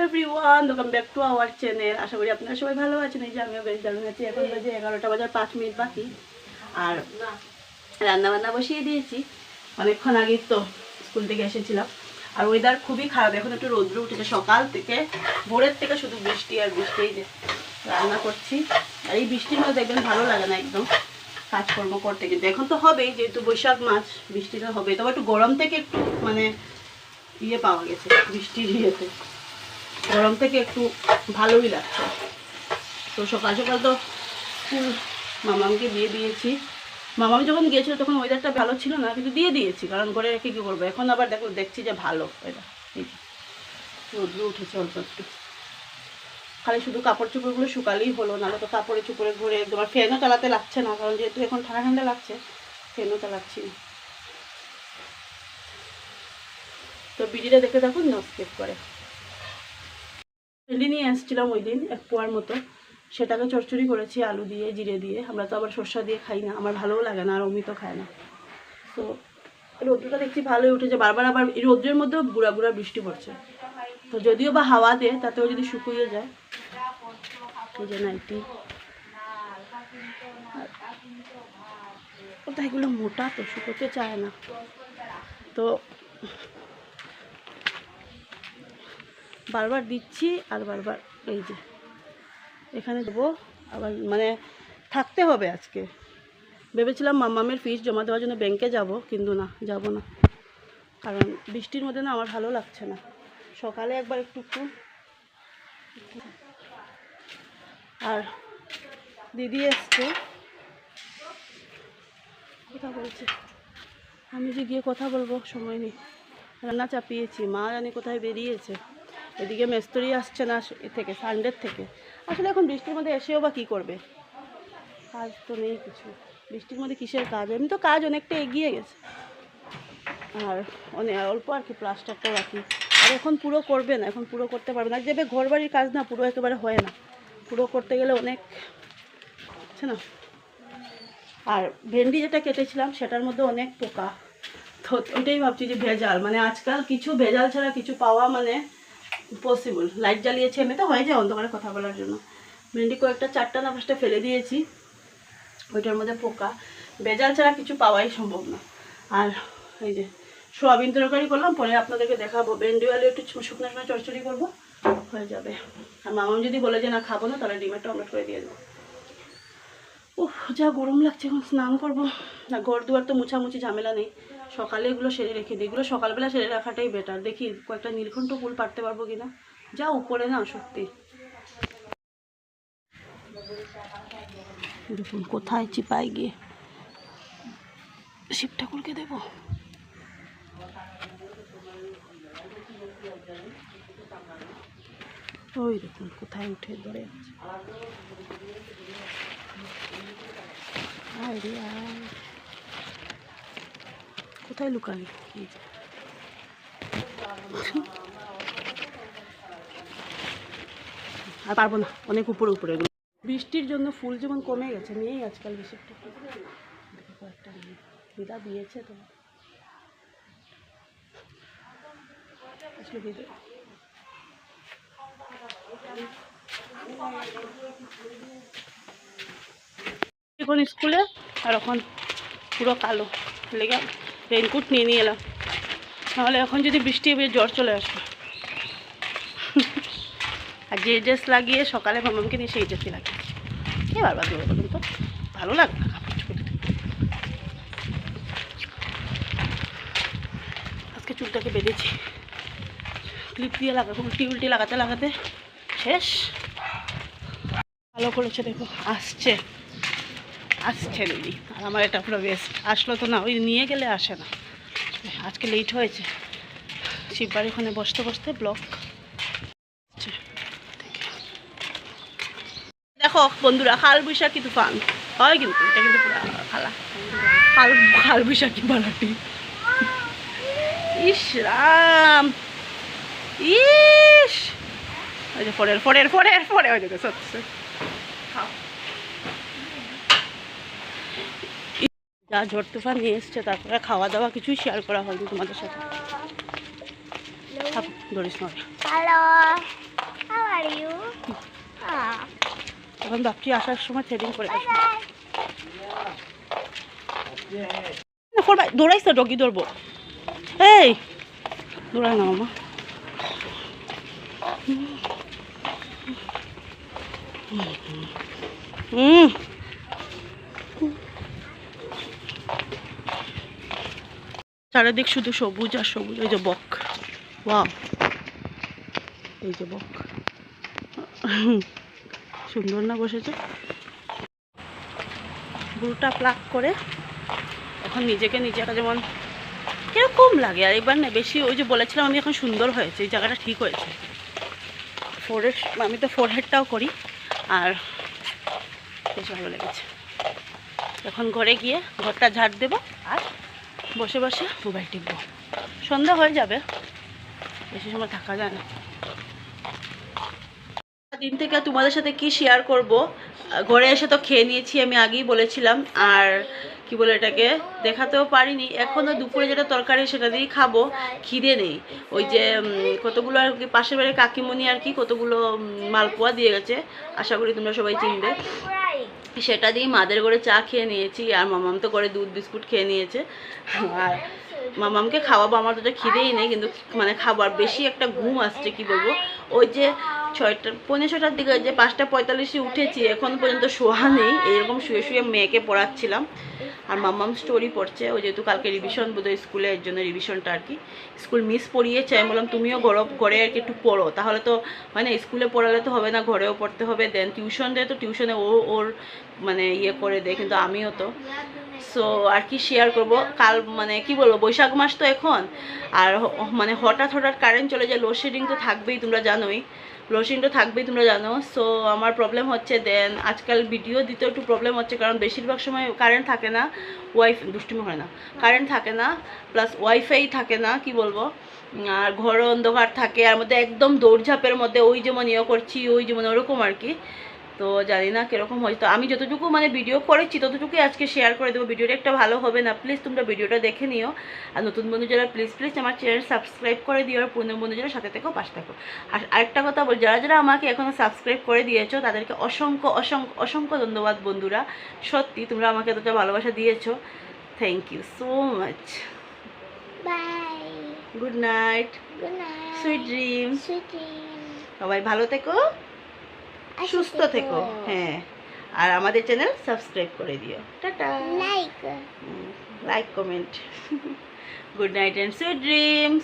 Everyone, welcome back to our channel. আশা করি আপনারা সবাই ভালো আছেন। এই যে আমিও বেশ দারুণ আছি। এখন বাজে 11টা বাজার 5 মিনিট বাকি, আর রান্না বান্না বসিয়ে দিয়েছি। অনেকক্ষণ আগে তো স্কুল থেকে এসেছিলাম, আর ওয়েদার খুবই খারাপ। এখন একটু রৌদ্র উঠেছে, সকাল থেকে ভোরের থেকে শুধু বৃষ্টি আর বৃষ্টি। এই যে রান্না করছি, আর এই বৃষ্টির মধ্যে দেখবেন ভালো লাগে না একদম কাজকর্ম করতে, কিন্তু এখন তো হবেই, যেহেতু বৈশাখ মাস, বৃষ্টিটা হবে। তবে একটু গরম থেকে একটু মানে ইয়ে পাওয়া গেছে, বৃষ্টির ইয়েতে গরম থেকে একটু ভালোই লাগছে। তো সকাল সকাল তো স্কুল মামামকে দিয়ে দিয়েছি। মামাম যখন গিয়েছিল তখন ওয়েদারটা ভালো ছিল না, কিন্তু দিয়ে দিয়েছি, কারণ ঘরে রেখে কী করবো। এখন আবার দেখছি যে ভালো ওয়েদার, রোদ্র উঠেছে অল্প একটু। খালি শুধু কাপড় চোপড়গুলো শুকালেই হলো, নাহলে তো কাপড়ে চোপড়ে ঘুরে একদম। আর ফ্যানও চালাতে লাগছে না, কারণ যেহেতু এখন ঠান্ডা ঠান্ডা লাগছে, ফ্যানও চালাচ্ছি না। তো ভিডিওটা দেখতে থাকুন, না স্কিপ করে। ভেন্ডি নিয়ে এসেছিলাম ওই দিন 1 পোয়ার মতো, সেটাকে চচ্চড়ি করেছি আলু দিয়ে, জিরে দিয়ে। আমরা তো আবার সর্ষা দিয়ে খাই না, আমার ভালোও লাগে না, আর অমিতও খায় না। তো রোদ্রটা দেখছি ভালোই উঠেছে। বারবার আবার এই রোদ্রের মধ্যেও গুঁড়া গুঁড়া বৃষ্টি পড়ছে। তো যদিও বা হাওয়া দেয়, তাতেও যদি শুকিয়ে যায়। এই যে নাইটি, ওটা এগুলো মোটা তো শুকোতে চায় না। তো বারবার দিচ্ছি, আর বারবার এই যে এখানে দেবো। আবার মানে থাকতে হবে আজকে। ভেবেছিলাম মামামের ফিস জমা দেওয়ার জন্য ব্যাংকে যাব, কিন্তু না, যাব না, কারণ বৃষ্টির মধ্যে না আমার ভালো লাগছে না। সকালে একবার একটু আর দিদি এসছে, কথা বলছে। আমি যে গিয়ে কথা বলবো সময় নেই, রান্না চাপিয়েছি। মা জানি কোথায় বেরিয়েছে। এদিকে মেস্তরি আসছে না থেকে, সানডের থেকে। আসলে এখন বৃষ্টির মধ্যে এসেও বা কী করবে, কাজ তো নেই কিছু। বৃষ্টির মধ্যে কিসের কাজ? এমনি তো কাজ অনেকটা এগিয়ে গেছে, আর অনেক অল্প আর কি, প্লাস্টারটাও বাকি। আর এখন পুরো করবে না, এখন পুরো করতে পারবে না। যেভাবে ঘর বাড়ির কাজ না, পুরো একেবারে হয় না। পুরো করতে গেলে অনেক আছে না। আর ভেন্ডি যেটা কেটেছিলাম সেটার মধ্যে অনেক পোকা। তো ওইটাই ভাবছি যে ভেজাল, মানে আজকাল কিছু ভেজাল ছাড়া কিছু পাওয়া মানে পসিবল। লাইট জ্বালিয়েছি, এমনি তো হয়ে যায় অন্ধকারে কথা বলার জন্য। ভেন্ডি কয়েকটা 4টা না 5টা ফেলে দিয়েছি, ওইটার মধ্যে পোকা। ভেজাল ছাড়া কিছু পাওয়াই সম্ভব না। আর এই যে সোয়াবিন তরকারি করলাম, পরে আপনাদেরকে দেখাবো। ভেন্ডি আলু একটু শুকনো শুকনো চচ্চড়ি করবো, হয়ে যাবে। আর মামাম যদি বলে যে না খাবো না, তাহলে ডিমেরটা অমলেট করে দিয়ে দেবো। যা গরম লাগছে, এখন স্নান করবো। না, ঘর দুয়ার তো মুছামুছি ঝামেলা নেই, সকালে এগুলো সেরে রেখে দিই। এগুলো সকালবেলা সেরে রাখাটাই বেটার। দেখি কয়েকটা নীলকণ্ঠ ফুল পারতে পারবো কিনা। যা উপরে না সত্যি, দেখুন কোথায় চিপাই গিয়ে শিব ঠাকুরকে দেবো। ওই দেখুন কোথায় উঠে ধরে আছে। কোথায় লুকালি? আর পারবো না, অনেক উপরে উপরে। বৃষ্টির জন্য ফুল যেমন কমে গেছে, নিয়েই আজকাল বেশি একটা কয়েকটা দিদা দিয়েছে তো আসলে দিদি এখন স্কুলে, আর এখন পুরো কালো লেগে রেইনকোট নিয়ে নিয়ে এলাম, নাহলে এখন যদি বৃষ্টি হবে জ্বর চলে আসবে। আর যে ড্রেস লাগিয়ে সকালে মামামকে নিয়ে সেই ড্রেসই লাগিয়েছি। কে বারবার দৌড়ে বলুন তো, ভালো লাগে না কাপড় চোপড়। আজকে চুলটাকে বেঁধেছি, ক্লিপ দিয়ে লাগাবো, উল্টি উল্টি লাগাতে লাগাতে শেষ। ভালো করেছে দেখো, আসছে আসছে দিদি। আর আমার এটা পুরো বেস্ট। আসলো তো না, ওই নিয়ে গেলে আসে না। আজকে লেট হয়েছে, শিববাড়ি ওখানে বসতে বসতে ব্লক। দেখো বন্ধুরা, কাল বৈশাখী তুফান হয়, কিন্তু এটা কিন্তু পুরো খালা কাল বৈশাখী বালাটি। ইস রাম, ইস ওই যে ফোরের ফোরের ফোরের ফোরে হয়ে যেতে সত্যি। যা ঝড় তুফান নিয়ে এসছে, তারপরে খাওয়া দাওয়া কিছুই শেয়ার করা হয়নি তোমাদের সাথে। ধরিস নয়। এখন ভাবছি আসার সময় থ্রেডিং করে আসবো। দৌড়াইছ তো ডগি ধরবো, এই দৌড়ায় না মামা। চারিদিক শুধু সবুজ আর সবুজ। এই যে বক, ওয়াও, এই যে বক, সুন্দর না বসেছে। বুলটা প্লাক করে এখন নিজেকে নিজে একটা যেমন কিরকম লাগে। আর এবার না বেশি ওই যে বলেছিলাম আমি এখন সুন্দর হয়েছে, এই জায়গাটা ঠিক হয়েছে। ফোরহেড, আমি তো ফোরহেডটাও করি, আর বেশ ভালো লেগেছে। এখন ঘরে গিয়ে ঘরটা ঝাড় দেবো আর বসে বসে মোবাইল টিপবো। সন্ধ্যা হয়ে যাবে, বেশি সময় থাকা যায় না। দিন থেকে তোমাদের সাথে কি শেয়ার করব, ঘরে এসে তো খেয়ে নিয়েছি, আমি আগেই বলেছিলাম। আর কি বলে এটাকে দেখাতেও পারিনি এখনও। দুপুরে যেটা তরকারি সেটা দিয়েই খাবো, খিদে নেই। ওই যে কতগুলো আর কি পাশের বাড়ির কাকিমণি আর কি কতগুলো মালপোয়া দিয়ে গেছে, আশা করি তোমরা সবাই চিনবে। সেটা দিয়ে মাদের করে চা খেয়ে নিয়েছি, আর মামাম তো করে দুধ বিস্কুট খেয়ে নিয়েছে। আর মামামকে খাওয়াবো, আমার তো খিদেই নেই, কিন্তু মানে খাবার বেশি একটা ঘুম আসছে কি বলবো। ওই যে 6:45 দিকে যে 5:45 উঠেছি, এখন পর্যন্ত শোয়া নেই। এরকম শুয়ে শুয়ে মেয়েকে পড়াচ্ছিলাম, আর মাম্মাম স্টোরি পড়ছে। ওই যেহেতু কালকে রিভিশন বোধহয় স্কুলে, এর জন্য রিভিশনটা আর কি স্কুল মিস পড়িয়েছে। আমি বললাম তুমিও ঘরে আর কি একটু পড়ো, তাহলে তো মানে স্কুলে পড়ালে তো হবে না, ঘরেও পড়তে হবে। দেন টিউশন দেয়, তো টিউশনে ওর মানে ইয়ে করে দেয়, কিন্তু আমিও তো। সো আর কি শেয়ার করব, কাল মানে কি বলবো, বৈশাখ মাস তো এখন, আর মানে হঠাৎ কারেন্ট চলে যায়, লোডশেডিং তো থাকবেই, তোমরা জানোই, লোডশেডিং তো থাকবেই তোমরা জানো। সো আমার প্রবলেম হচ্ছে, দেন আজকাল ভিডিও দিতে একটু প্রবলেম হচ্ছে, কারণ বেশিরভাগ সময় কারেন্ট থাকে না, দুষ্টুমি হয় না, কারেন্ট থাকে না, প্লাস ওয়াইফাই থাকে না, কি বলবো, আর ঘর অন্ধকার থাকে, আর মধ্যে একদম দৌড়ঝাঁপের মধ্যে ওই যেমন ইয়ে করছি, ওই যেমন ওরকম আর কি। তো জানি না কীরকম হয়তো, আমি যতটুকু মানে ভিডিও করেছি ততটুকুই আজকে শেয়ার করে দেবো। ভিডিওটা একটা ভালো হবে না, প্লিজ তোমরা ভিডিওটা দেখে নিও। আর নতুন বন্ধু যারা প্লিজ আমার চ্যানেল সাবস্ক্রাইব করে দিও, আর পুরনো বন্ধু যারা সাথে থেকেও পাশে থাকো। আর আরেকটা কথা বল, যারা আমাকে এখনও সাবস্ক্রাইব করে দিয়েছো তাদেরকে অসংখ্য অসংখ্য অসংখ্য ধন্যবাদ বন্ধুরা। সত্যি তোমরা আমাকে এতটা ভালোবাসা দিয়েছো, thank you so much. Bye, good night, sweet dream, সবাই ভালো থেকো, সুস্থ থেকো। হ্যাঁ, আর আমাদের চ্যানেল সাবস্ক্রাইব করে দিও। Tata, like comment. Good night and sweet dreams.